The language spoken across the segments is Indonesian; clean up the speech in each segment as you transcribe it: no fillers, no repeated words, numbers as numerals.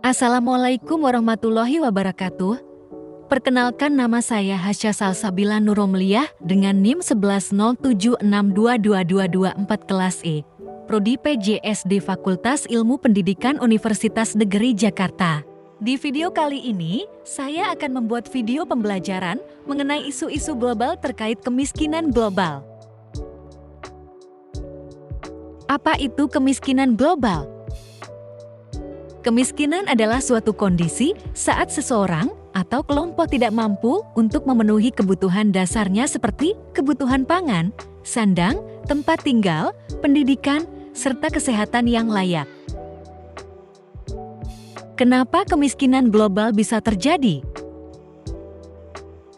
Assalamualaikum warahmatullahi wabarakatuh. Perkenalkan, nama saya Hasya Salsabila Nuromliyah dengan NIM 1107622224 kelas E. Prodi PJSD Fakultas Ilmu Pendidikan Universitas Negeri Jakarta. Di video kali ini, saya akan membuat video pembelajaran mengenai isu-isu global terkait kemiskinan global. Apa itu kemiskinan global? Kemiskinan adalah suatu kondisi saat seseorang atau kelompok tidak mampu untuk memenuhi kebutuhan dasarnya seperti kebutuhan pangan, sandang, tempat tinggal, pendidikan, serta kesehatan yang layak. Kenapa kemiskinan global bisa terjadi?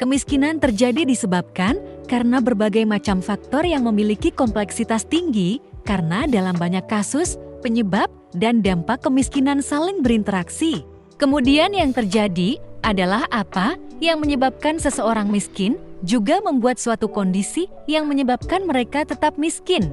Kemiskinan terjadi disebabkan karena berbagai macam faktor yang memiliki kompleksitas tinggi, karena dalam banyak kasus, penyebab dan dampak kemiskinan saling berinteraksi. Kemudian yang terjadi adalah apa yang menyebabkan seseorang miskin juga membuat suatu kondisi yang menyebabkan mereka tetap miskin.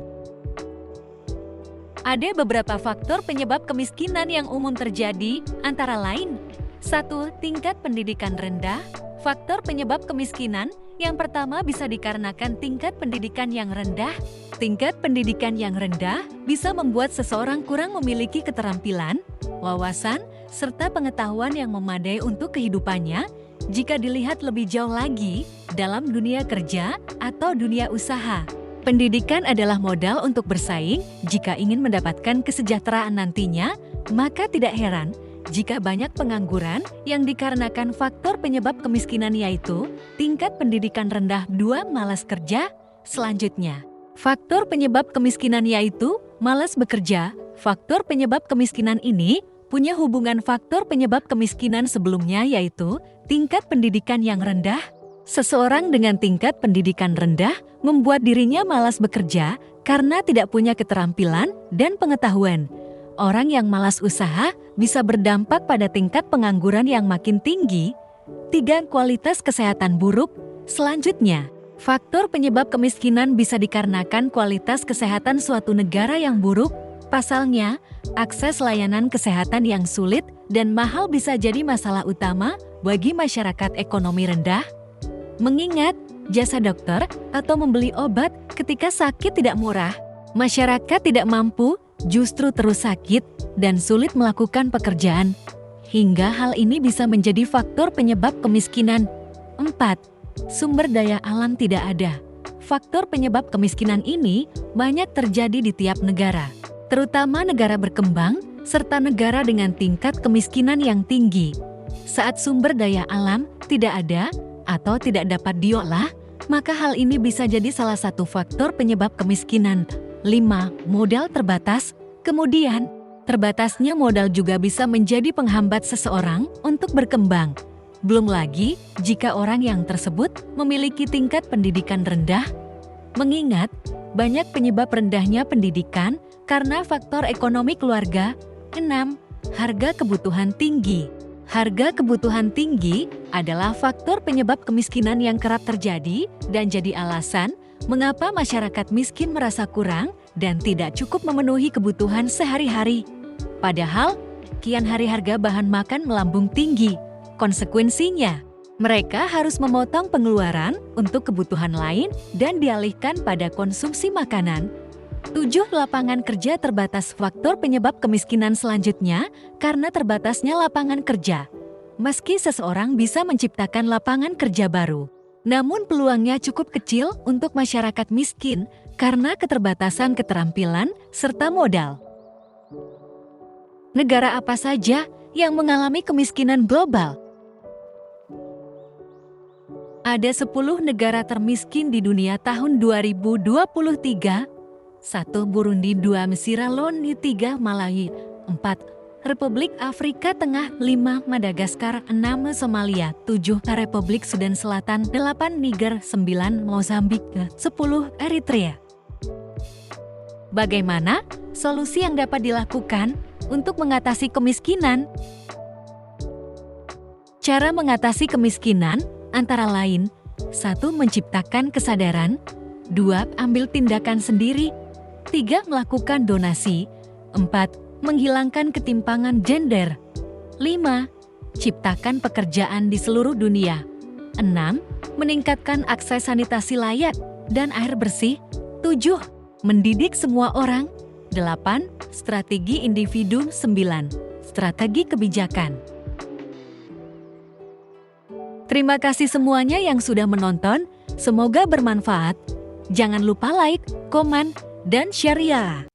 Ada beberapa faktor penyebab kemiskinan yang umum terjadi, antara lain: 1. Tingkat pendidikan rendah. Faktor penyebab kemiskinan yang pertama bisa dikarenakan tingkat pendidikan yang rendah. Tingkat pendidikan yang rendah bisa membuat seseorang kurang memiliki keterampilan, wawasan, serta pengetahuan yang memadai untuk kehidupannya jika dilihat lebih jauh lagi dalam dunia kerja atau dunia usaha. Pendidikan adalah modal untuk bersaing jika ingin mendapatkan kesejahteraan nantinya, maka tidak heran jika banyak pengangguran yang dikarenakan faktor penyebab kemiskinan, yaitu tingkat pendidikan rendah. 2. Malas kerja. Selanjutnya, faktor penyebab kemiskinan yaitu malas bekerja. Faktor penyebab kemiskinan ini punya hubungan faktor penyebab kemiskinan sebelumnya, yaitu tingkat pendidikan yang rendah. Seseorang dengan tingkat pendidikan rendah membuat dirinya malas bekerja karena tidak punya keterampilan dan pengetahuan. Orang yang malas usaha bisa berdampak pada tingkat pengangguran yang makin tinggi. 3. Kualitas kesehatan buruk. Selanjutnya, faktor penyebab kemiskinan bisa dikarenakan kualitas kesehatan suatu negara yang buruk. Pasalnya, akses layanan kesehatan yang sulit dan mahal bisa jadi masalah utama bagi masyarakat ekonomi rendah. Mengingat jasa dokter atau membeli obat ketika sakit tidak murah, masyarakat tidak mampu, justru terus sakit dan sulit melakukan pekerjaan, hingga hal ini bisa menjadi faktor penyebab kemiskinan. 4. Sumber daya alam tidak ada. Faktor penyebab kemiskinan ini banyak terjadi di tiap negara, terutama negara berkembang serta negara dengan tingkat kemiskinan yang tinggi. Saat sumber daya alam tidak ada atau tidak dapat diolah, maka hal ini bisa jadi salah satu faktor penyebab kemiskinan. 5. Modal terbatas. Kemudian, terbatasnya modal juga bisa menjadi penghambat seseorang untuk berkembang. Belum lagi jika orang yang tersebut memiliki tingkat pendidikan rendah. Mengingat banyak penyebab rendahnya pendidikan karena faktor ekonomi keluarga. 6. Harga kebutuhan tinggi. Harga kebutuhan tinggi adalah faktor penyebab kemiskinan yang kerap terjadi dan jadi alasan mengapa masyarakat miskin merasa kurang dan tidak cukup memenuhi kebutuhan sehari-hari. Padahal, kian hari harga bahan makan melambung tinggi. Konsekuensinya, mereka harus memotong pengeluaran untuk kebutuhan lain dan dialihkan pada konsumsi makanan. 7. Lapangan kerja terbatas. Faktor penyebab kemiskinan selanjutnya karena terbatasnya lapangan kerja. Meski seseorang bisa menciptakan lapangan kerja baru, namun peluangnya cukup kecil untuk masyarakat miskin karena keterbatasan keterampilan serta modal. Negara apa saja yang mengalami kemiskinan global? Ada 10 negara termiskin di dunia tahun 2023. 1. Burundi. 2. Mesir. 3. Malawi. 4. Republik Afrika Tengah. 5. Madagaskar. 6. Somalia. 7. Republik Sudan Selatan. 8. Niger. 9. Mozambik. 10. Eritrea. Bagaimana solusi yang dapat dilakukan untuk mengatasi kemiskinan? Cara mengatasi kemiskinan antara lain: 1. Menciptakan kesadaran. 2. Ambil tindakan sendiri. 3. Melakukan donasi. 4. Menghilangkan ketimpangan gender. 5. Ciptakan pekerjaan di seluruh dunia. 6. Meningkatkan akses sanitasi layak dan air bersih. 7. Mendidik semua orang. 8. Strategi individu. 9. Strategi kebijakan. Terima kasih semuanya yang sudah menonton. Semoga bermanfaat. Jangan lupa like, komen, dan share ya.